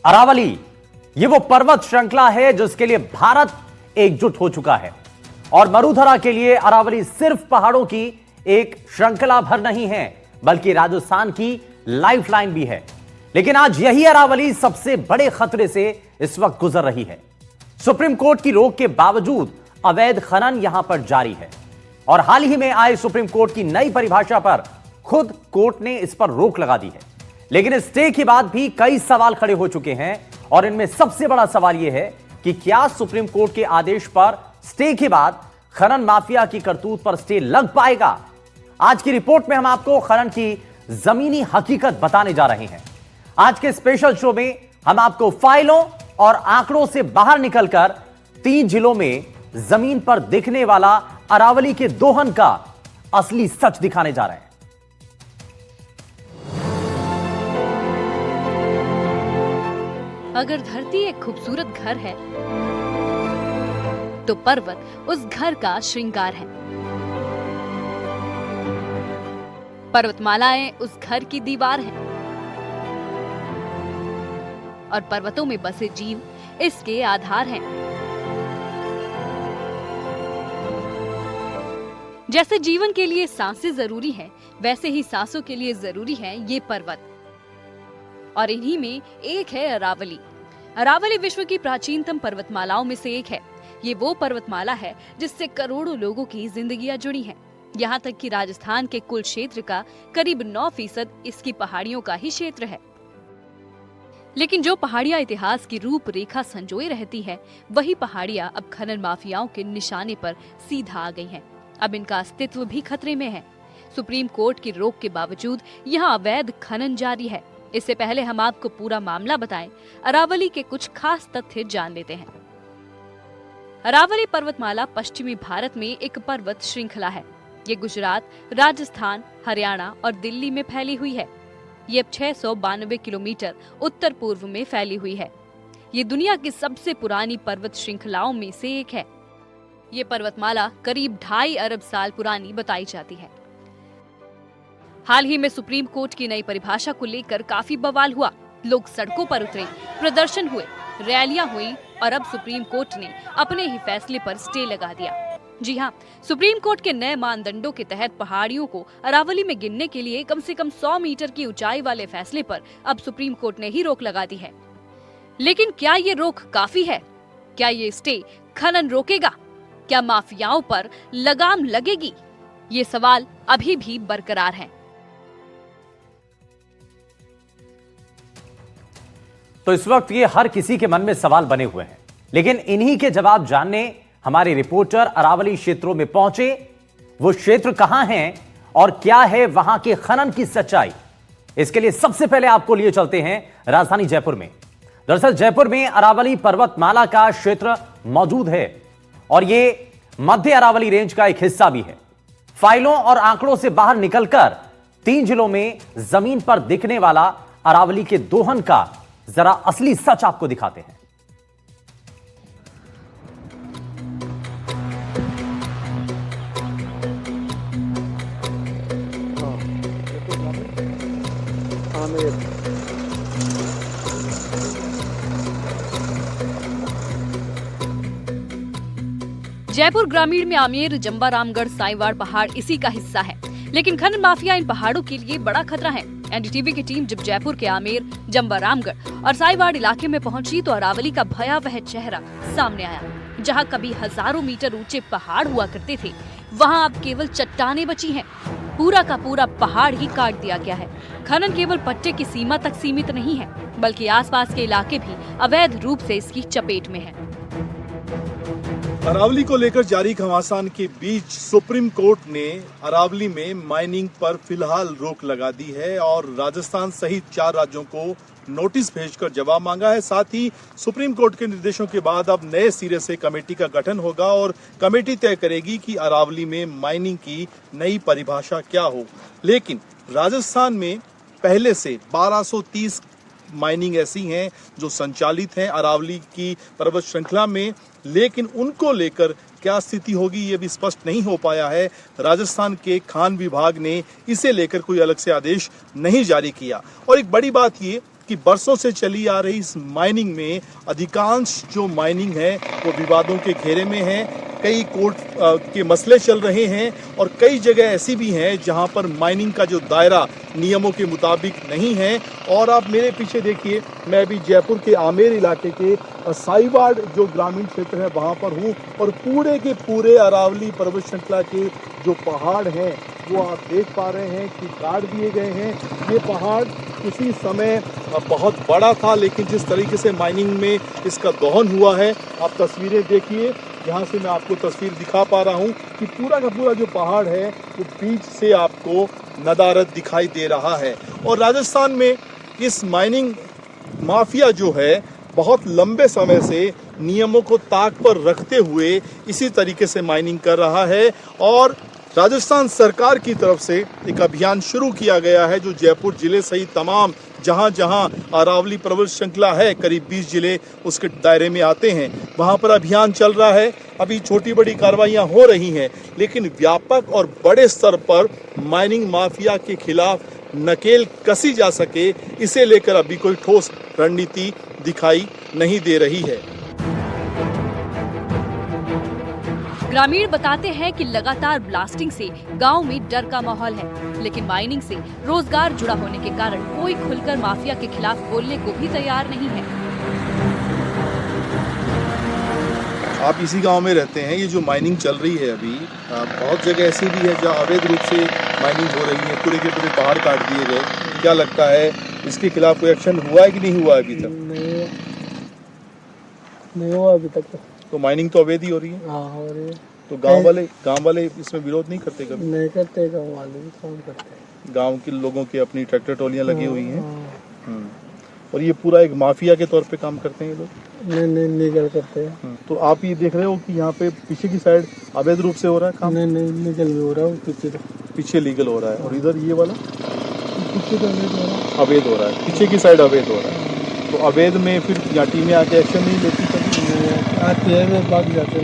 अरावली ये वो पर्वत श्रृंखला है जिसके लिए भारत एकजुट हो चुका है और मरुधरा के लिए अरावली सिर्फ पहाड़ों की एक श्रृंखला भर नहीं है बल्कि राजस्थान की लाइफलाइन भी है। लेकिन आज यही अरावली सबसे बड़े खतरे से इस वक्त गुजर रही है। सुप्रीम कोर्ट की रोक के बावजूद अवैध खनन यहां पर जारी है और हाल ही में आए सुप्रीम कोर्ट की नई परिभाषा पर खुद कोर्ट ने इस पर रोक लगा दी है। लेकिन स्टे के बाद भी कई सवाल खड़े हो चुके हैं और इनमें सबसे बड़ा सवाल यह है कि क्या सुप्रीम कोर्ट के आदेश पर स्टे के बाद खनन माफिया की करतूत पर स्टे लग पाएगा। आज की रिपोर्ट में हम आपको खनन की जमीनी हकीकत बताने जा रहे हैं। आज के स्पेशल शो में हम आपको फाइलों और आंकड़ों से बाहर निकलकर 3 जिलों में जमीन पर दिखने वाला अरावली के दोहन का असली सच दिखाने जा रहे हैं। अगर धरती एक खूबसूरत घर है तो पर्वत उस घर का श्रृंगार है। पर्वतमालाएं उस घर की दीवार हैं और पर्वतों में बसे जीव इसके आधार हैं। जैसे जीवन के लिए सांसें जरूरी है वैसे ही सांसों के लिए जरूरी है ये पर्वत और इन्हीं में एक है अरावली। अरावली विश्व की प्राचीनतम पर्वतमालाओं में से एक है। ये वो पर्वतमाला है जिससे करोड़ों लोगों की जिंदगियां जुड़ी हैं। यहाँ तक कि राजस्थान के कुल क्षेत्र का करीब 9% इसकी पहाड़ियों का ही क्षेत्र है। लेकिन जो पहाड़ियां इतिहास की रूपरेखा संजोए रहती है वही पहाड़ियां अब खनन माफियाओं के निशाने पर सीधा आ गई हैं। अब इनका अस्तित्व भी खतरे में है। सुप्रीम कोर्ट की रोक के बावजूद यहाँ अवैध खनन जारी है। इससे पहले हम आपको पूरा मामला बताएं, अरावली के कुछ खास तथ्य जान लेते हैं। अरावली पर्वतमाला पश्चिमी भारत में एक पर्वत श्रृंखला है। ये गुजरात, राजस्थान, हरियाणा और दिल्ली में फैली हुई है। ये 692 किलोमीटर उत्तर पूर्व में फैली हुई है। ये दुनिया की सबसे पुरानी पर्वत श्रृंखलाओं में से एक है। ये पर्वतमाला करीब 2.5 अरब साल पुरानी बताई जाती है। हाल ही में सुप्रीम कोर्ट की नई परिभाषा को लेकर काफी बवाल हुआ। लोग सड़कों पर उतरे, प्रदर्शन हुए, रैलियां हुई और अब सुप्रीम कोर्ट ने अपने ही फैसले पर स्टे लगा दिया। जी हाँ, सुप्रीम कोर्ट के नए मानदंडों के तहत पहाड़ियों को अरावली में गिनने के लिए कम से कम 100 मीटर की ऊंचाई वाले फैसले पर अब सुप्रीम कोर्ट ने ही रोक लगा दी है। लेकिन क्या ये रोक काफी है? क्या ये स्टे खनन रोकेगा? क्या माफियाओं पर लगाम लगेगी? ये सवाल अभी भी बरकरार हैं। तो इस वक्त ये हर किसी के मन में सवाल बने हुए हैं, लेकिन इन्हीं के जवाब जानने हमारे रिपोर्टर अरावली क्षेत्रों में पहुंचे। वो क्षेत्र कहां हैं और क्या है वहां के खनन की सच्चाई, इसके लिए सबसे पहले आपको लिए चलते हैं राजधानी जयपुर में। दरअसल जयपुर में अरावली पर्वतमाला का क्षेत्र मौजूद है और ये मध्य अरावली रेंज का एक हिस्सा भी है। फाइलों और आंकड़ों से बाहर निकलकर 3 जिलों में जमीन पर दिखने वाला अरावली के दोहन का जरा असली सच आपको दिखाते हैं। जयपुर ग्रामीण में आमेर, जंबा रामगढ़, साईवाड़ पहाड़ इसी का हिस्सा है। लेकिन खनन माफिया इन पहाड़ों के लिए बड़ा खतरा है। एनडीटीवी की टीम जब जयपुर के आमेर, जंबा रामगढ़ और साईवाड़ इलाके में पहुंची तो अरावली का भयावह चेहरा सामने आया। जहां कभी हजारों मीटर ऊंचे पहाड़ हुआ करते थे, वहां अब केवल चट्टानें बची हैं। पूरा का पूरा पहाड़ ही काट दिया गया है। खनन केवल पट्टे की सीमा तक सीमित नहीं है, बल्कि आसपास के इलाके भी अवैध रूप से इसकी चपेट में है। अरावली को लेकर जारी घमासान के बीच सुप्रीम कोर्ट ने अरावली में माइनिंग पर फिलहाल रोक लगा दी है और राजस्थान सहित 4 राज्यों को नोटिस भेजकर जवाब मांगा है। साथ ही सुप्रीम कोर्ट के निर्देशों के बाद अब नए सिरे से कमेटी का गठन होगा और कमेटी तय करेगी कि अरावली में माइनिंग की नई परिभाषा क्या हो। लेकिन राजस्थान में पहले से 1230 माइनिंग ऐसी हैं जो संचालित हैं अरावली की पर्वत श्रृंखला में, लेकिन उनको लेकर क्या स्थिति होगी ये भी स्पष्ट नहीं हो पाया है। राजस्थान के खान विभाग ने इसे लेकर कोई अलग से आदेश नहीं जारी किया। और एक बड़ी बात ये कि बरसों से चली आ रही इस माइनिंग में अधिकांश जो माइनिंग है वो विवादों के घेरे में है। कई कोर्ट के मसले चल रहे हैं और कई जगह ऐसी भी हैं जहां पर माइनिंग का जो दायरा नियमों के मुताबिक नहीं है। और आप मेरे पीछे देखिए, मैं अभी जयपुर के आमेर इलाके के साहिवाड़ जो ग्रामीण क्षेत्र है वहां पर हूं और पूरे के पूरे अरावली पर्वत श्रृंखला के जो पहाड़ हैं वो आप देख पा रहे हैं कि काट दिए गए हैं। ये पहाड़ किसी समय बहुत बड़ा था, लेकिन जिस तरीके से माइनिंग में इसका दोहन हुआ है, आप तस्वीरें देखिए, यहाँ से मैं आपको तस्वीर दिखा पा रहा हूँ कि पूरा का पूरा जो पहाड़ है वो बीच से आपको नदारद दिखाई दे रहा है। और राजस्थान में इस माइनिंग माफिया जो है बहुत लंबे समय से नियमों को ताक पर रखते हुए इसी तरीके से माइनिंग कर रहा है। और राजस्थान सरकार की तरफ से एक अभियान शुरू किया गया है जो जयपुर जिले सहित तमाम जहां जहां अरावली पर्वत श्रृंखला है, करीब 20 जिले उसके दायरे में आते हैं, वहां पर अभियान चल रहा है। अभी छोटी बड़ी कार्रवाइयां हो रही हैं, लेकिन व्यापक और बड़े स्तर पर माइनिंग माफिया के खिलाफ नकेल कसी जा सके, इसे लेकर अभी कोई ठोस रणनीति दिखाई नहीं दे रही है। ग्रामीण बताते हैं कि लगातार ब्लास्टिंग से गांव में डर का माहौल है, लेकिन माइनिंग से रोजगार जुड़ा होने के कारण कोई खुलकर माफिया के खिलाफ बोलने को भी तैयार नहीं है। आप इसी गांव में रहते हैं, ये जो माइनिंग चल रही है अभी बहुत जगह ऐसी भी है जहां अवैध रूप से माइनिंग हो रही है, पूरे के पूरे पहाड़ काट दिए गए। क्या लगता है इसके खिलाफ कोई एक्शन हुआ है कि नहीं हुआ अभी तक? नहीं हुआ अभी तक। तो माइनिंग तो अवैध ही हो रही है। हाँ हो रही है। तो गांव वाले इसमें विरोध नहीं करते कभी? नहीं करते, गाँव वाले भी काम करते हैं। गांव के लोगों की अपनी ट्रैक्टर ट्रॉलियां लगी हुई हैं। हाँ। और ये पूरा एक माफिया के तौर पे काम करते हैं ये लोग। नहीं लीगल करते हैं। तो आप ये देख रहे हो कि यहाँ पे पीछे की साइड अवैध रूप से हो रहा है काम? नहीं लीगल भी हो रहा है, पीछे लीगल हो रहा है और इधर ये वाला पीछे तो अवैध हो रहा है, पीछे की साइड अवैध हो रहा है। तो अवैध में फिर यहाँ टीमें आके एक्शन नहीं लेती कभी? आते हैं, भाग जाते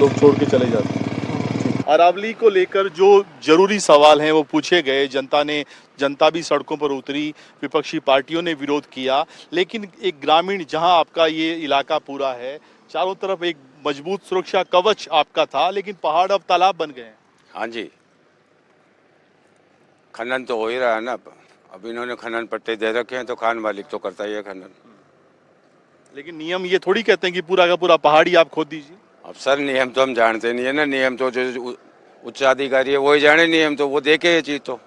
लोग छोड़ के चले जाते हैं। अरावली को लेकर जो जरूरी सवाल हैं वो पूछे गए, जनता भी सड़कों पर उतरी, विपक्षी पार्टियों ने विरोध किया, लेकिन एक ग्रामीण जहां आपका ये इलाका पूरा है, चारों तरफ एक मजबूत सुरक्षा कवच आपका था, लेकिन पहाड़ अब तालाब बन गए हैं। हाँ जी, खनन तो हो ही रहा है ना। अब इन्होंने खनन पट्टे दे रखे हैं तो खान मालिक तो करता ही है खनन। लेकिन नियम ये थोड़ी कहते हैं कि पूरा का पूरा पहाड़ी आप खोद दीजिए। अब सर नियम तो हम जानते नहीं है ना, नियम तो जो उच्चाधिकारी है वही जाने नियम, तो वो देखे ये चीज तो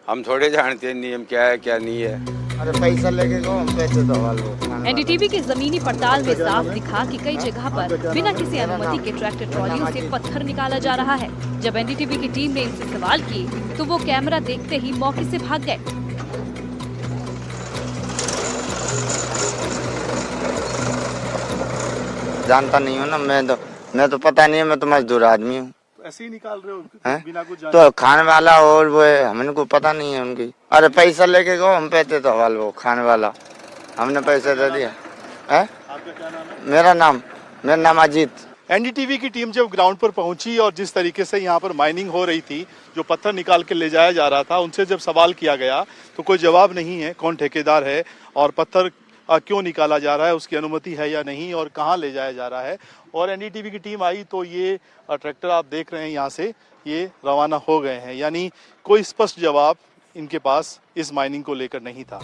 हम थोड़े जानते हैं नियम क्या है क्या नहीं है। अरे पैसा लेके गो, हम पैसे दवा लो। एनडीटीवी की जमीनी पड़ताल में साफ दिखा कि कई जगह पर बिना किसी अनुमति के ट्रैक्टर ट्रॉलियों से पत्थर निकाला जा रहा है। जब एनडीटीवी की टीम ने इनसे सवाल किए तो वो कैमरा देखते ही मौके से भाग गए। जानता नहीं हूँ ना, मैं तो पता नहीं है, मैं तो मजदूर आदमी हूँ। ऐसे ही निकाल रहे हो बिना कुछ जाने? तो खाने वाला और वो है, हमने को पता नहीं है उनकी। अरे पैसा लेके गो, हम पैसे तो हवाल वो खाने वाला, हमने पैसा दे दिया है। आपका क्या नाम है? मेरा नाम अजीत। एनडीटीवी की टीम जब ग्राउंड पर पहुंची और जिस तरीके से यहाँ पर माइनिंग हो रही थी, जो पत्थर निकाल के ले जाया जा रहा था, उनसे जब सवाल किया गया तो कोई जवाब नहीं है कौन ठेकेदार है और पत्थर क्यों निकाला जा रहा है, उसकी अनुमति है या नहीं और कहाँ ले जाया जा रहा है। और एनडीटीवी की टीम आई तो ये ट्रैक्टर आप देख रहे हैं यहाँ से ये रवाना हो गए हैं, यानी कोई स्पष्ट जवाब इनके पास इस माइनिंग को लेकर नहीं था।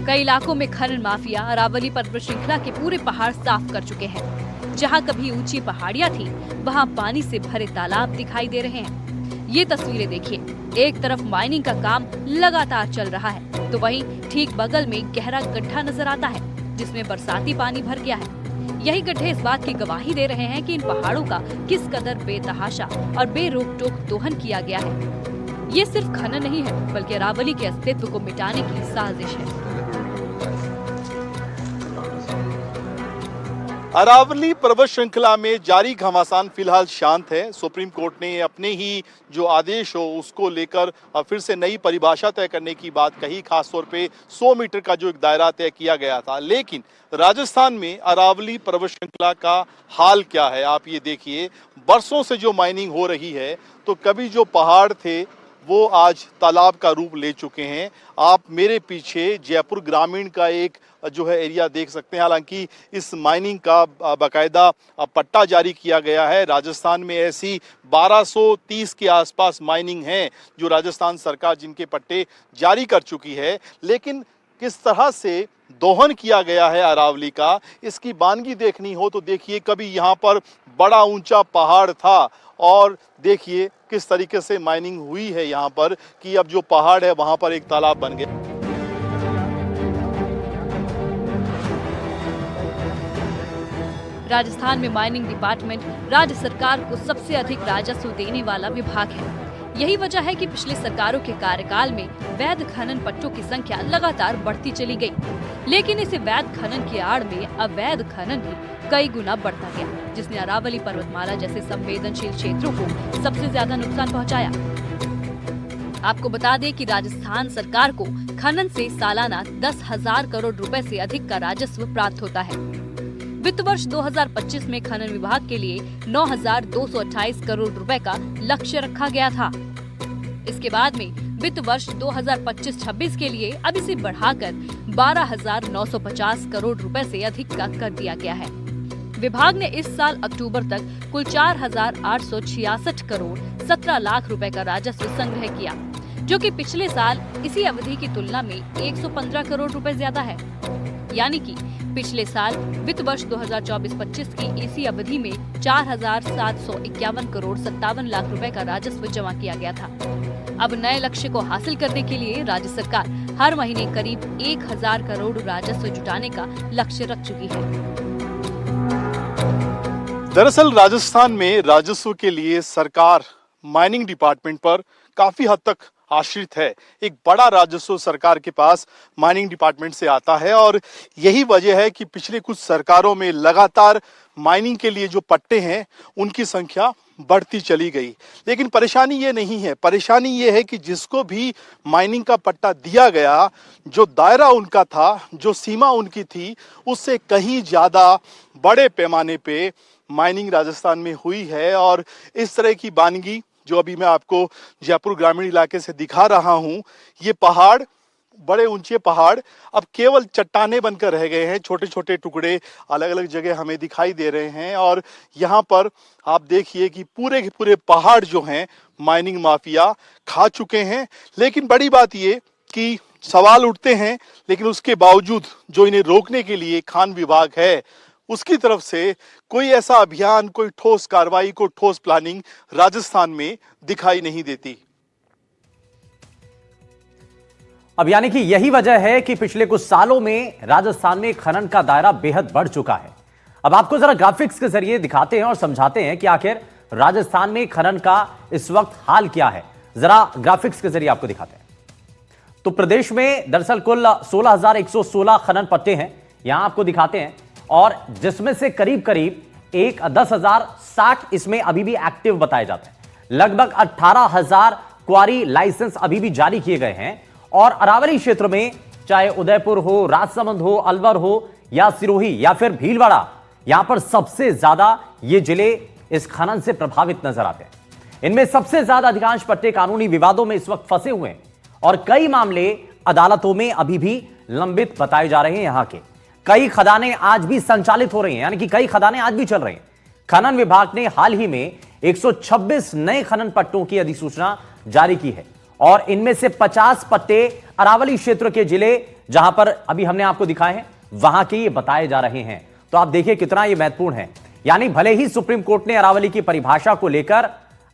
कई इलाकों में खनन माफिया अरावली पर्वत श्रृंखला के पूरे पहाड़ साफ कर चुके हैं। जहां कभी ऊंची पहाड़ियां थी, वहां पानी से भरे तालाब दिखाई दे रहे हैं। ये तस्वीरें देखिए, एक तरफ माइनिंग का काम लगातार चल रहा है तो वहीं ठीक बगल में गहरा गड्ढा नजर आता है जिसमें बरसाती पानी भर गया है। यही गड्ढे इस बात की गवाही दे रहे हैं कि इन पहाड़ों का किस कदर बेतहाशा और बेरोक टोक दोहन किया गया है। ये सिर्फ खनन नहीं है बल्कि अरावली के अस्तित्व को मिटाने की साजिश है। अरावली पर्वत श्रृंखला में जारी घमासान फिलहाल शांत है। सुप्रीम कोर्ट ने अपने ही जो आदेश हो उसको लेकर फिर से नई परिभाषा तय करने की बात कही, खासतौर पे 100 मीटर का जो एक दायरा तय किया गया था। लेकिन राजस्थान में अरावली पर्वत श्रृंखला का हाल क्या है आप ये देखिए। बरसों से जो माइनिंग हो रही है तो कभी जो पहाड़ थे वो आज तालाब का रूप ले चुके हैं। आप मेरे पीछे जयपुर ग्रामीण का एक जो है एरिया देख सकते हैं। हालांकि इस माइनिंग का बाकायदा पट्टा जारी किया गया है। राजस्थान में ऐसी 1230 के आसपास माइनिंग है जो राजस्थान सरकार जिनके पट्टे जारी कर चुकी है। लेकिन किस तरह से दोहन किया गया है अरावली का, इसकी वानगी देखनी हो तो देखिए, कभी यहाँ पर बड़ा ऊंचा पहाड़ था और देखिए किस तरीके से माइनिंग हुई है यहाँ पर कि अब जो पहाड़ है वहाँ पर एक तालाब बन गया। राजस्थान में माइनिंग डिपार्टमेंट राज्य सरकार को सबसे अधिक राजस्व देने वाला विभाग है। यही वजह है कि पिछली सरकारों के कार्यकाल में वैध खनन पट्टों की संख्या लगातार बढ़ती चली गई, लेकिन इसे वैध खनन की आड़ में अवैध खनन भी कई गुना बढ़ता गया, जिसने अरावली पर्वतमाला जैसे संवेदनशील क्षेत्रों को सबसे ज्यादा नुकसान पहुंचाया। आपको बता दें कि राजस्थान सरकार को खनन से सालाना 10,000 करोड़ रुपए से अधिक का राजस्व प्राप्त होता है। वित्त वर्ष 2025 में खनन विभाग के लिए 9,228 करोड़ रुपए का लक्ष्य रखा गया था। इसके बाद में वित्त वर्ष 2025-26 के लिए अब इसे बढ़ाकर 12,950 करोड़ रुपए से अधिक का कर दिया गया है। विभाग ने इस साल अक्टूबर तक कुल 4,866 करोड़ 17 लाख रुपए का राजस्व संग्रह किया, जो कि पिछले साल इसी अवधि की तुलना में 115 करोड़ रुपए ज्यादा है। यानी कि पिछले साल वित्त वर्ष 2024-25 की इसी अवधि में 4,751 करोड़ 57 लाख रुपए का राजस्व जमा किया गया था। अब नए लक्ष्य को हासिल करने के लिए राज्य सरकार हर महीने करीब 1,000 करोड़ राजस्व जुटाने का लक्ष्य रख चुकी है। दरअसल राजस्थान में राजस्व के लिए सरकार माइनिंग डिपार्टमेंट पर काफी हद तक आश्रित है। एक बड़ा राजस्व सरकार के पास माइनिंग डिपार्टमेंट से आता है और यही वजह है कि पिछले कुछ सरकारों में लगातार माइनिंग के लिए जो पट्टे हैं उनकी संख्या बढ़ती चली गई। लेकिन परेशानी ये नहीं है, परेशानी ये है कि जिसको भी माइनिंग का पट्टा दिया गया, जो दायरा उनका था, जो सीमा उनकी थी, उससे कहीं ज्यादा बड़े पैमाने पे माइनिंग राजस्थान में हुई है। और इस तरह की वानगी जो अभी मैं आपको जयपुर ग्रामीण इलाके से दिखा रहा हूं, ये पहाड़, बड़े ऊंचे पहाड़ अब केवल चट्टाने बनकर रह गए हैं। छोटे छोटे टुकड़े अलग अलग जगह हमें दिखाई दे रहे हैं और यहाँ पर आप देखिए कि पूरे के पूरे पहाड़ जो हैं माइनिंग माफिया खा चुके हैं। लेकिन बड़ी बात ये कि सवाल उठते हैं, लेकिन उसके बावजूद जो इन्हें रोकने के लिए खान विभाग है, उसकी तरफ से कोई ऐसा अभियान, कोई ठोस कार्रवाई, कोई ठोस प्लानिंग राजस्थान में दिखाई नहीं देती। अब यानी कि यही वजह है कि पिछले कुछ सालों में राजस्थान में खनन का दायरा बेहद बढ़ चुका है। अब आपको जरा ग्राफिक्स के जरिए दिखाते हैं और समझाते हैं कि आखिर राजस्थान में खनन का इस वक्त हाल क्या है। जरा ग्राफिक्स के जरिए आपको दिखाते हैं। तो प्रदेश में दरअसल कुल 16,116 खनन पट्टे हैं, यहां आपको दिखाते हैं, और जिसमें से करीब करीब 10,060 इसमें अभी भी एक्टिव बताए जाते हैं। लगभग 18,000 क्वारी लाइसेंस अभी भी जारी किए गए हैं। और अरावली क्षेत्र में चाहे उदयपुर हो, राजसमंद हो, अलवर हो या सिरोही या फिर भीलवाड़ा, यहां पर सबसे ज्यादा ये जिले इस खनन से प्रभावित नजर आते हैं। इनमें सबसे ज्यादा अधिकांश पट्टे कानूनी विवादों में इस वक्त फंसे हुए हैं और कई मामले अदालतों में अभी भी लंबित बताए जा रहे हैं। यहां के कई खदानें आज भी संचालित हो रही हैं, यानी कि कई खदानें आज भी चल रही हैं। खनन विभाग ने हाल ही में 126 नए खनन पट्टों की अधिसूचना जारी की है और इनमें से 50 पट्टे अरावली क्षेत्र के जिले जहां पर अभी हमने आपको दिखाए हैं वहां के ये बताए जा रहे हैं। तो आप देखिए कितना ये महत्वपूर्ण है। यानी भले ही सुप्रीम कोर्ट ने अरावली की परिभाषा को लेकर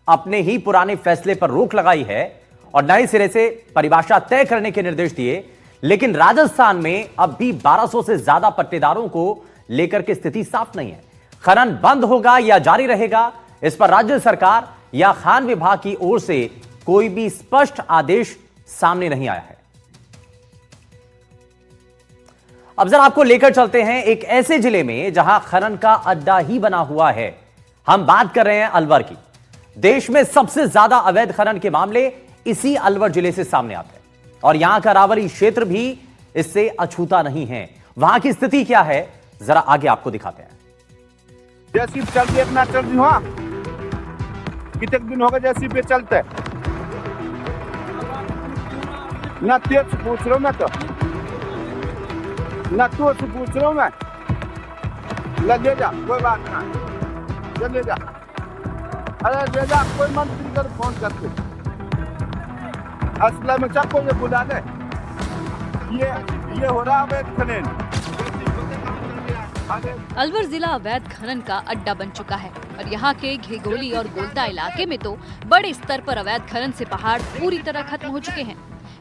अपने ही पुराने फैसले पर रोक लगाई है और नए सिरे से परिभाषा तय करने के निर्देश दिए, लेकिन राजस्थान में अब भी 1200 से ज्यादा पट्टेदारों को लेकर के स्थिति साफ नहीं है। खनन बंद होगा या जारी रहेगा, इस पर राज्य सरकार या खान विभाग की ओर से कोई भी स्पष्ट आदेश सामने नहीं आया है। अब जरा आपको लेकर चलते हैं एक ऐसे जिले में जहां खनन का अड्डा ही बना हुआ है। हम बात कर रहे हैं अलवर की। देश में सबसे ज्यादा अवैध खनन के मामले इसी अलवर जिले से सामने आते हैं और यहां का अरावली क्षेत्र भी इससे अछूता नहीं है। वहां की स्थिति क्या है, जरा आगे आपको दिखाते हैं। जैसी चलती इतना चल रही, हाँ कितने दिन हो गए जैसी पे चलते ना तेरे से पूछ रहा हूँ मैं तो, ना तू से पूछ रहा हूँ मैं। ले जा, कोई बात ना, ले जा। अरे ले जा, कोई मंत्री कर फोन करके असला में सबको ये बुला ले। ये हो रहा अवैध खनन। अलवर जिला अवैध खनन का अड्डा बन चुका है और यहाँ के घेगोली और गोलदा इलाके में तो बड़े स्तर पर अवैध खनन से पहाड़ पूरी तरह खत्म हो चुके हैं।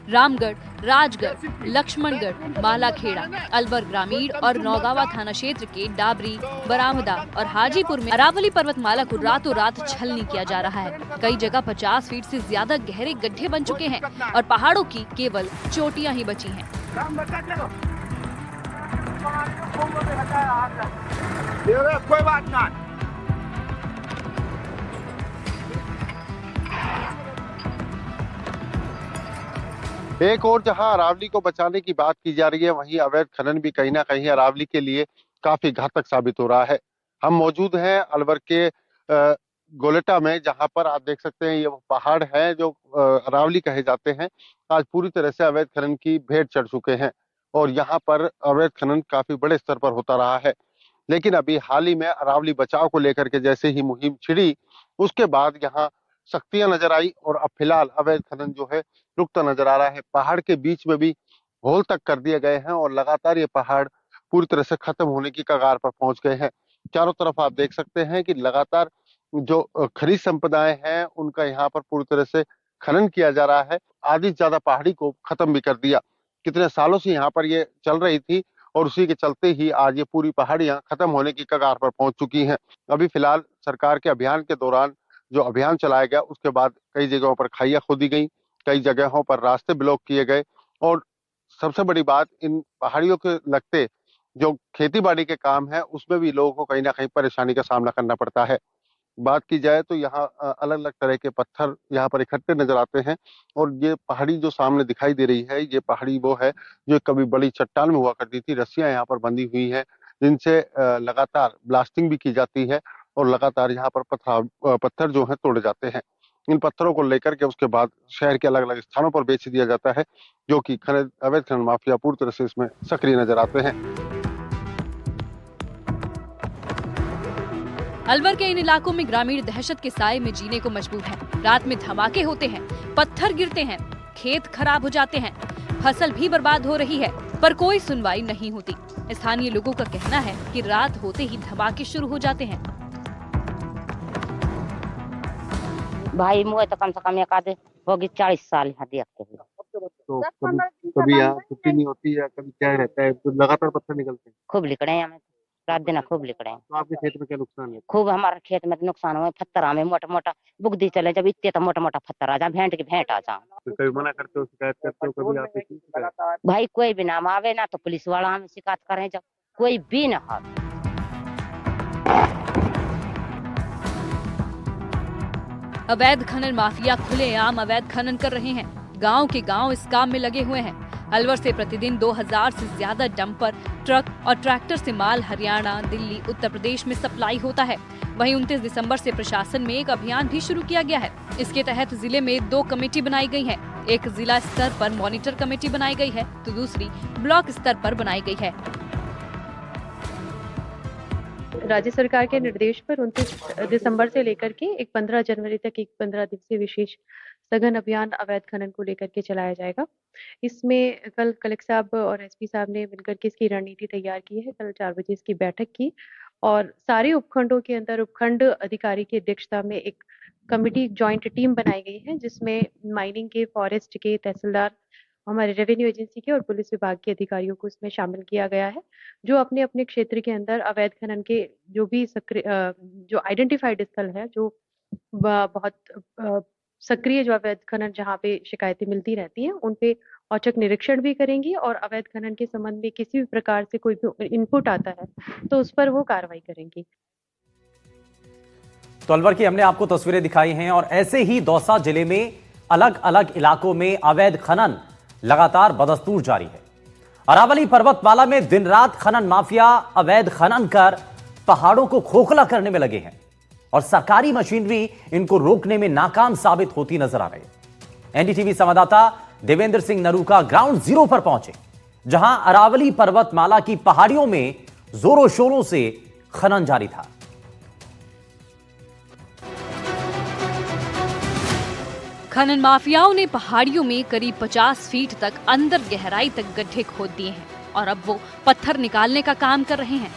रामगढ़, राजगढ़, लक्ष्मणगढ़, मालाखेड़ा, अलवर ग्रामीण और नौगावा थाना क्षेत्र के डाबरी, बरामदा और हाजीपुर में अरावली पर्वतमाला को रातों रात छलनी किया जा रहा है। कई जगह 50 फीट से ज्यादा गहरे गड्ढे बन चुके हैं और पहाड़ों की केवल चोटियां ही बची हैं। कोई बात ना। एक और जहां अरावली को बचाने की बात की जा रही है, वहीं अवैध खनन भी कहीं ना कहीं अरावली के लिए काफी घातक साबित हो रहा है। हम मौजूद हैं अलवर के गोलेटा में, जहां पर आप देख सकते हैं ये वो पहाड़ है जो अरावली कहे जाते हैं। आज पूरी तरह से अवैध खनन की भेंट चढ़ चुके हैं और यहाँ पर अवैध खनन काफी बड़े स्तर पर होता रहा है। लेकिन अभी हाल ही में अरावली बचाव को लेकर के जैसे ही मुहिम छिड़ी, उसके बाद यहाँ सख्तियां नजर आई और अब फिलहाल अवैध खनन जो है रुकता नजर आ रहा है। पहाड़ के बीच में भी होल तक कर दिए गए हैं और लगातार ये पहाड़ पूरी तरह से खत्म होने की कगार पर पहुंच गए हैं। चारों तरफ आप देख सकते हैं कि लगातार जो खनिज संपदाएं हैं उनका यहाँ पर पूरी तरह से खनन किया जा रहा है। आधी से ज्यादा पहाड़ी को खत्म भी कर दिया। कितने सालों से यहाँ पर ये चल रही थी और उसी के चलते ही आज ये पूरी पहाड़ियां खत्म होने की कगार पर पहुंच चुकी हैं। अभी फिलहाल सरकार के अभियान के दौरान जो अभियान चलाया गया, उसके बाद कई जगहों पर खाइयां खोदी गई, कई जगहों पर रास्ते ब्लॉक किए गए और सबसे बड़ी बात, इन पहाड़ियों के लगते जो खेती बाड़ी के काम है उसमें भी लोगों को कहीं ना कहीं परेशानी का सामना करना पड़ता है। बात की जाए तो यहाँ अलग अलग तरह के पत्थर यहाँ पर इकट्ठे नजर आते हैं और ये पहाड़ी जो सामने दिखाई दे रही है, ये पहाड़ी वो है जो कभी बड़ी चट्टान में हुआ करती थी। रस्सियां यहाँ पर बंधी हुई हैं जिनसे लगातार ब्लास्टिंग भी की जाती है और लगातार यहाँ पर पत्थर जो है तोड़े जाते हैं। इन पत्थरों को लेकर के उसके बाद शहर के अलग अलग स्थानों पर बेच दिया जाता है, जो कि अवैध खनन माफिया पूरी तरह से इसमें सक्रिय नजर आते हैं। अलवर के इन इलाकों में ग्रामीण दहशत के साए में जीने को मजबूर हैं। रात में धमाके होते हैं, पत्थर गिरते हैं, खेत खराब हो जाते हैं, फसल भी बर्बाद हो रही है, पर कोई सुनवाई नहीं होती। स्थानीय लोगों का कहना है कि रात होते ही धमाके शुरू हो जाते हैं। भाई मुझे तो कम से कम एक आधे होगी 40 साल यहाँ देखते हुए। तो कभी यहाँ छुट्टी नहीं होती है, कभी क्या रहता है, तो लगातार पत्थर निकलते हैं। खूब लिकड़े हैं हमें, रात दिन खूब लिकड़े हैं। तो आपके खेत में क्या नुकसान है? खूब हमारे खेत में नुकसान हुआ, पत्थर हमें मोटा मोटा बुगदी चले, जब इतने तो मोटा मोटा पत्थर आ जा, भेंट की भेंट आ जा। तो कभी मना करते हो, शिकायत करते हो, कभी आपसे की शिकायत? भाई कोई भी नाम आवे ना तो पुलिस वाला हमें शिकायत करें, जब कोई भी ना आवे। अवैध खनन माफिया खुलेआम अवैध खनन कर रहे हैं। गांव के गांव इस काम में लगे हुए हैं। अलवर से प्रतिदिन 2000 से ज्यादा डंपर, ट्रक और ट्रैक्टर से माल हरियाणा, दिल्ली, उत्तर प्रदेश में सप्लाई होता है। वहीं 29 दिसंबर से प्रशासन में एक अभियान भी शुरू किया गया है। इसके तहत जिले में 2 कमेटी बनाई गई है। एक जिला स्तर पर मॉनिटर कमेटी बनाई गई है तो दूसरी ब्लॉक स्तर पर बनाई गई है। राज्य सरकार के निर्देश पर 29 दिसंबर से लेकर के एक 15 जनवरी तक एक 15 दिवसीय विशेष सघन अभियान अवैध खनन को लेकर के चलाया जाएगा। इसमें कल कलेक्टर साहब और एसपी साहब ने मिलकर के इसकी रणनीति तैयार की है। कल 4 बजे इसकी बैठक की और सारे उपखंडों के अंदर उपखंड अधिकारी की अध्यक्षता में एक कमेटी जॉइंट टीम बनाई गई है, जिसमें माइनिंग के, फॉरेस्ट के, तहसीलदार, हमारे रेवेन्यू एजेंसी के और पुलिस विभाग के अधिकारियों को इसमें शामिल किया गया है, जो अपने अपने क्षेत्र के अंदर अवैध खनन के जो भी जो आइडेंटिफाइड स्थल है, जो बहुत सक्रिय जो अवैध खनन जहाँ पे शिकायतें मिलती रहती हैं, उन पे औचक निरीक्षण भी करेंगी और अवैध खनन के संबंध में किसी भी प्रकार से कोई भी इनपुट आता है तो उस पर वो कार्रवाई करेंगी। तो अलवर की हमने आपको तस्वीरें दिखाई हैं और ऐसे ही दौसा जिले में अलग अलग इलाकों में अवैध खनन लगातार बदस्तूर जारी है। अरावली पर्वतमाला में दिन रात खनन माफिया अवैध खनन कर पहाड़ों को खोखला करने में लगे हैं और सरकारी मशीनरी इनको रोकने में नाकाम साबित होती नजर आ रही है। एनडीटीवी संवाददाता देवेंद्र सिंह नरूका ग्राउंड जीरो पर पहुंचे, जहां अरावली पर्वतमाला की पहाड़ियों में जोरों शोरों से खनन जारी था। खनन माफियाओं ने पहाड़ियों में करीब 50 फीट तक अंदर गहराई तक गड्ढे खोद दिए हैं और अब वो पत्थर निकालने का काम कर रहे हैं।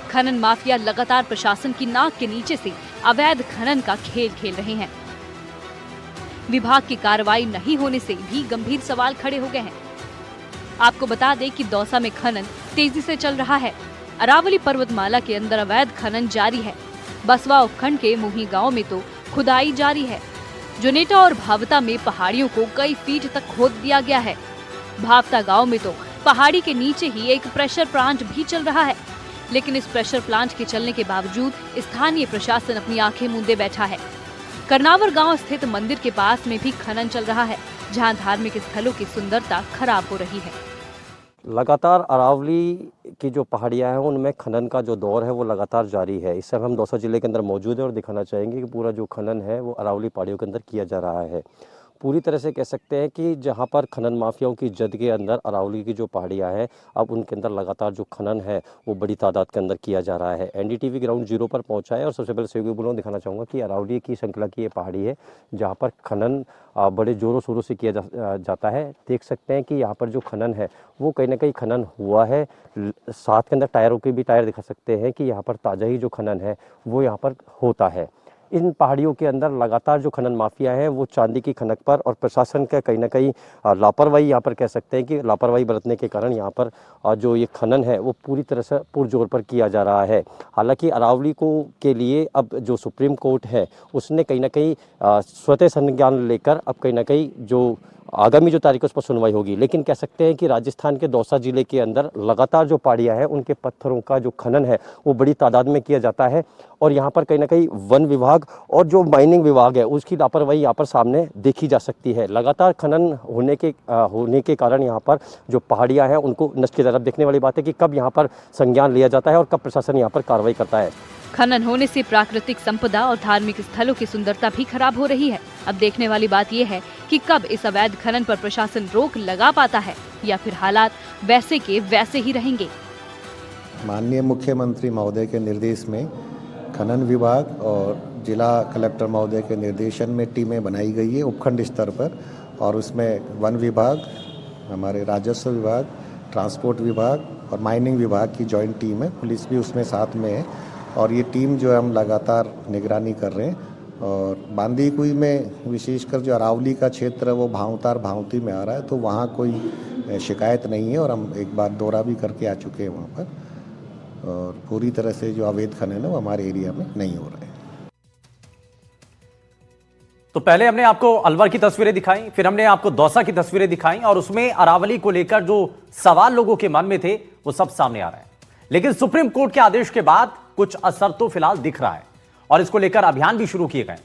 खनन माफिया लगातार प्रशासन की नाक के नीचे से अवैध खनन का खेल खेल रहे हैं। विभाग की कार्रवाई नहीं होने से भी गंभीर सवाल खड़े हो गए हैं। आपको बता दें कि दौसा में खनन तेजी से चल रहा है। अरावली पर्वतमाला के अंदर अवैध खनन जारी है। बसवा उपखंड के मुही गांव में तो खुदाई जारी है। जुनेटा और भावता में पहाड़ियों को कई फीट तक खोद दिया गया है। भावता गांव में तो पहाड़ी के नीचे ही एक प्रेशर प्लांट भी चल रहा है, लेकिन इस प्रेशर प्लांट के चलने के बावजूद स्थानीय प्रशासन अपनी आंखें मूंदे बैठा है। करनावर गांव स्थित मंदिर के पास में भी खनन चल रहा है, जहां धार्मिक स्थलों की सुंदरता खराब हो रही है। लगातार अरावली की जो पहाड़ियाँ हैं उनमें खनन का जो दौर है वो लगातार जारी है। इस समय हम दौसा जिले के अंदर मौजूद हैं और दिखाना चाहेंगे कि पूरा जो खनन है वो अरावली पहाड़ियों के अंदर किया जा रहा है। पूरी तरह से कह सकते हैं कि जहां पर खनन माफियाओं की जद के अंदर अरावली की जो पहाड़ियां हैं, अब उनके अंदर लगातार जो खनन है वो बड़ी तादाद के अंदर किया जा रहा है। एनडीटीवी ग्राउंड जीरो पर पहुंचा है और सबसे पहले सहयोगी बोलों दिखाना चाहूँगा कि अरावली की श्रृंखला की ये पहाड़ी है जहाँ पर खनन बड़े ज़ोरों शोरों से किया जाता है। देख सकते हैं कि यहाँ पर जो खनन है वो कहीं ना कहीं खनन हुआ है। साथ के अंदर टायरों के भी टायर दिखा सकते हैं कि यहाँ पर ताज़ा ही जो खनन है वो यहाँ पर होता है। इन पहाड़ियों के अंदर लगातार जो खनन माफिया हैं वो चांदी की खनक पर और प्रशासन का कहीं ना कहीं लापरवाही यहाँ पर कह सकते हैं कि लापरवाही बरतने के कारण यहाँ पर जो ये खनन है वो पूरी तरह से पुरजोर पर किया जा रहा है। हालांकि अरावली को के लिए अब जो सुप्रीम कोर्ट है उसने कहीं ना कहीं स्वतः संज्ञान लेकर अब कहीं ना कहीं जो आगामी जो तारीख उस पर सुनवाई होगी। लेकिन कह सकते हैं कि राजस्थान के दौसा जिले के अंदर लगातार जो पहाड़ियाँ हैं उनके पत्थरों का जो खनन है वो बड़ी तादाद में किया जाता है और यहाँ पर कहीं ना कहीं वन विभाग और जो माइनिंग विभाग है उसकी लापरवाही यहाँ पर सामने देखी जा सकती है। लगातार खनन होने के कारण यहाँ पर जो पहाड़ियाँ हैं उनको नष्ट किया जा रहा है। देखने वाली बात है कि कब यहाँ पर संज्ञान लिया जाता है और कब प्रशासन यहाँ पर कार्रवाई करता है। खनन होने से प्राकृतिक संपदा और धार्मिक स्थलों की सुंदरता भी खराब हो रही है। अब देखने वाली बात यह है कि कब इस अवैध खनन पर प्रशासन रोक लगा पाता है या फिर हालात वैसे के वैसे ही रहेंगे। माननीय मुख्यमंत्री महोदय के निर्देश में खनन विभाग और जिला कलेक्टर महोदय के निर्देशन में टीमें बनाई गई है उपखंड स्तर पर और उसमें वन विभाग, हमारे राजस्व विभाग, ट्रांसपोर्ट विभाग और माइनिंग विभाग की जॉइंट टीम है। पुलिस भी उसमें साथ में है और ये टीम जो है हम लगातार निगरानी कर रहे हैं। और बांदीकुई में विशेषकर जो अरावली का क्षेत्र है वो भावतार भावती में आ रहा है, तो वहाँ कोई शिकायत नहीं है और हम एक बार दौरा भी करके आ चुके हैं वहाँ पर और पूरी तरह से जो अवैध खनन है वो हमारे एरिया में नहीं हो रहा है। तो पहले हमने आपको अलवर की तस्वीरें दिखाई, फिर हमने आपको दौसा की तस्वीरें दिखाई और उसमें अरावली को लेकर जो सवाल लोगों के मन में थे वो सब सामने आ रहे हैं। लेकिन सुप्रीम कोर्ट के आदेश के बाद कुछ असर तो फिलहाल दिख रहा है और इसको लेकर अभियान भी शुरू किए गए।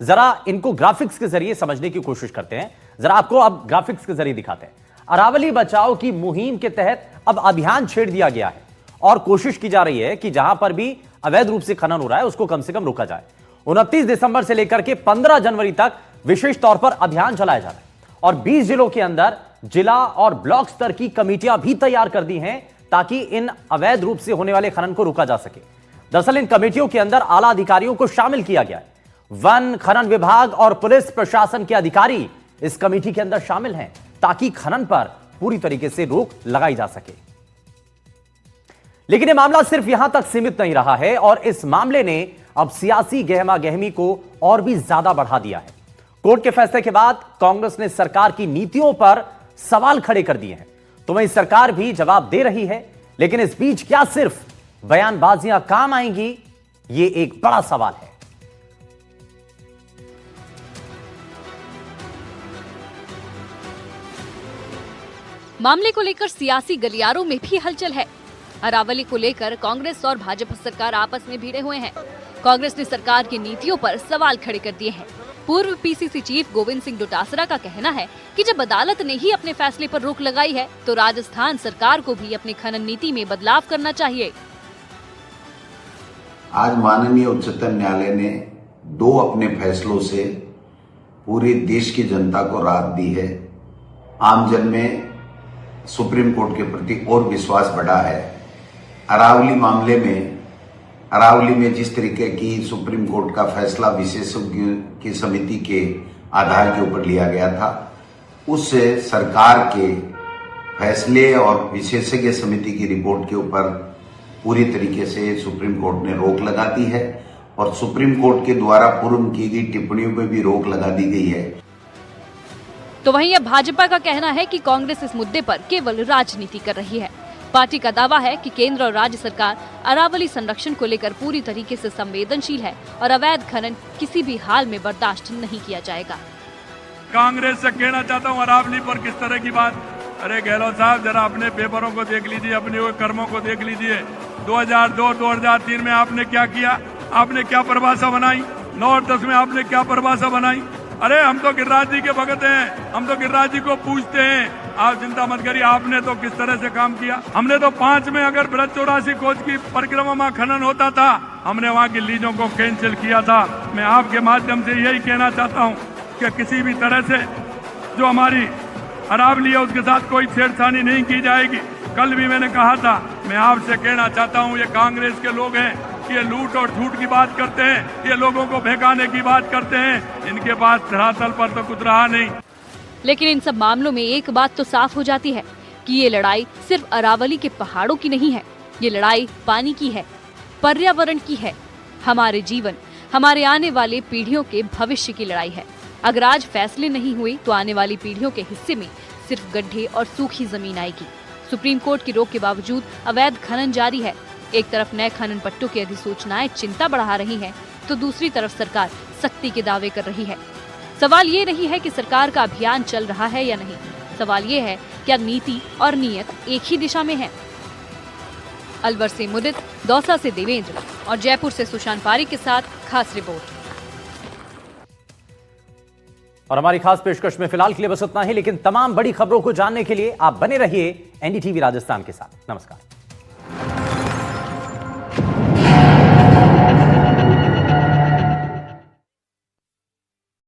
जरा इनको ग्राफिक्स के जरिए समझने की कोशिश करते हैं। जरा आपको अब ग्राफिक्स के जरिए दिखाते हैं। अरावली बचाओ की मुहिम के तहत अब अभियान छेड़ दिया गया है और कोशिश की जा रही है कि जहां पर भी अवैध रूप से खनन हो रहा है उसको कम से कम रोका जाए। 29 दिसंबर से लेकर के 15 जनवरी तक विशेष तौर पर अभियान चलाया जा रहा है और 20 जिलों के अंदर जिला और ब्लॉक स्तर की कमेटियां भी तैयार कर दी हैं ताकि इन अवैध रूप से होने वाले खनन को रोका जा सके। दरअसल इन कमेटियों के अंदर आला अधिकारियों को शामिल किया गया है। वन, खनन विभाग और पुलिस प्रशासन के अधिकारी इस कमेटी के अंदर शामिल हैं ताकि खनन पर पूरी तरीके से रोक लगाई जा सके। लेकिन यह मामला सिर्फ यहां तक सीमित नहीं रहा है और इस मामले ने अब सियासी गहमा गहमी को और भी ज्यादा बढ़ा दिया है। कोर्ट के फैसले के बाद कांग्रेस ने सरकार की नीतियों पर सवाल खड़े कर दिए हैं, तो वहीं सरकार भी जवाब दे रही है। लेकिन इस बीच क्या सिर्फ बयानबाजियां काम आएंगी, ये एक बड़ा सवाल है। मामले को लेकर सियासी गलियारों में भी हलचल है। अरावली को लेकर कांग्रेस और भाजपा सरकार आपस में भिड़े हुए हैं। कांग्रेस ने सरकार की नीतियों पर सवाल खड़े कर दिए हैं। पूर्व पीसीसी चीफ गोविंद सिंह डोटासरा का कहना है कि जब अदालत ने ही अपने फैसले पर रोक लगाई है तो राजस्थान सरकार को भी अपनी खनन नीति में बदलाव करना चाहिए। आज माननीय उच्चतम न्यायालय ने 2 अपने फैसलों से पूरे देश की जनता को राहत दी है। आमजन में सुप्रीम कोर्ट के प्रति और विश्वास बढ़ा है। अरावली मामले में अरावली में जिस तरीके की सुप्रीम कोर्ट का फैसला विशेषज्ञों की समिति के आधार के ऊपर लिया गया था, उससे सरकार के फैसले और विशेषज्ञ समिति की रिपोर्ट के ऊपर पूरी तरीके से सुप्रीम कोर्ट ने रोक लगा दी है और सुप्रीम कोर्ट के द्वारा पूर्व की गई टिप्पणियों पर भी रोक लगा दी गई है। तो वहीं अब भाजपा का कहना है कि कांग्रेस इस मुद्दे पर केवल राजनीति कर रही है। पार्टी का दावा है कि केंद्र और राज्य सरकार अरावली संरक्षण को लेकर पूरी तरीके से संवेदनशील है और अवैध खनन किसी भी हाल में बर्दाश्त नहीं किया जाएगा। कांग्रेस से कहना चाहता हूँ अरावली पर किस तरह की बात। अरे गहलोत साहब, जरा अपने पेपरों को देख लीजिए, अपने कर्मों को देख लीजिए। 2002-2003 में आपने क्या किया? आपने क्या परिभाषा बनाई? 9 और 10 में आपने क्या परिभाषा बनाई? अरे हम तो गिरिराज जी के भगत हैं, हम तो गिरिराज जी को पूछते हैं। आप चिंता मत करिए, आपने तो किस तरह से काम किया। हमने तो 5 में अगर बृहद 84 कोच की परिक्रमा खनन होता था, हमने वहाँ की लीजों को कैंसिल किया था। मैं आपके माध्यम से यही कहना चाहता हूँ कि किसी भी तरह से जो हमारी अरावली है उसके साथ कोई छेड़छाड़ी नहीं की जाएगी। कल भी मैंने कहा था, मैं आपसे कहना चाहता हूँ, ये कांग्रेस के लोग हैं, ये लूट और झूठ की बात करते हैं, ये लोगों को बहकाने की बात करते हैं। इनके पास धरातल पर तो कुछ रहा नहीं। लेकिन इन सब मामलों में एक बात तो साफ हो जाती है कि ये लड़ाई सिर्फ अरावली के पहाड़ों की नहीं है, ये लड़ाई पानी की है, पर्यावरण की है, हमारे जीवन, हमारे आने वाले पीढ़ियों के भविष्य की लड़ाई है। अगर आज फैसले नहीं हुए तो आने वाली पीढ़ियों के हिस्से में सिर्फ गड्ढे और सूखी जमीन आएगी। सुप्रीम कोर्ट की रोक के बावजूद अवैध खनन जारी है। एक तरफ नए खनन पट्टों की अधिसूचनाएं चिंता बढ़ा रही हैं, तो दूसरी तरफ सरकार सख्ती के दावे कर रही है। सवाल ये नहीं है कि सरकार का अभियान चल रहा है या नहीं, सवाल ये है क्या नीति और नीयत एक ही दिशा में है। अलवर से मुदित, दौसा से देवेंद्र और जयपुर से सुशांत पारीक के साथ खास रिपोर्ट। और हमारी खास पेशकश में फिलहाल के लिए बस इतना ही, लेकिन तमाम बड़ी खबरों को जानने के लिए आप बने रहिए एनडीटीवी राजस्थान के साथ। नमस्कार।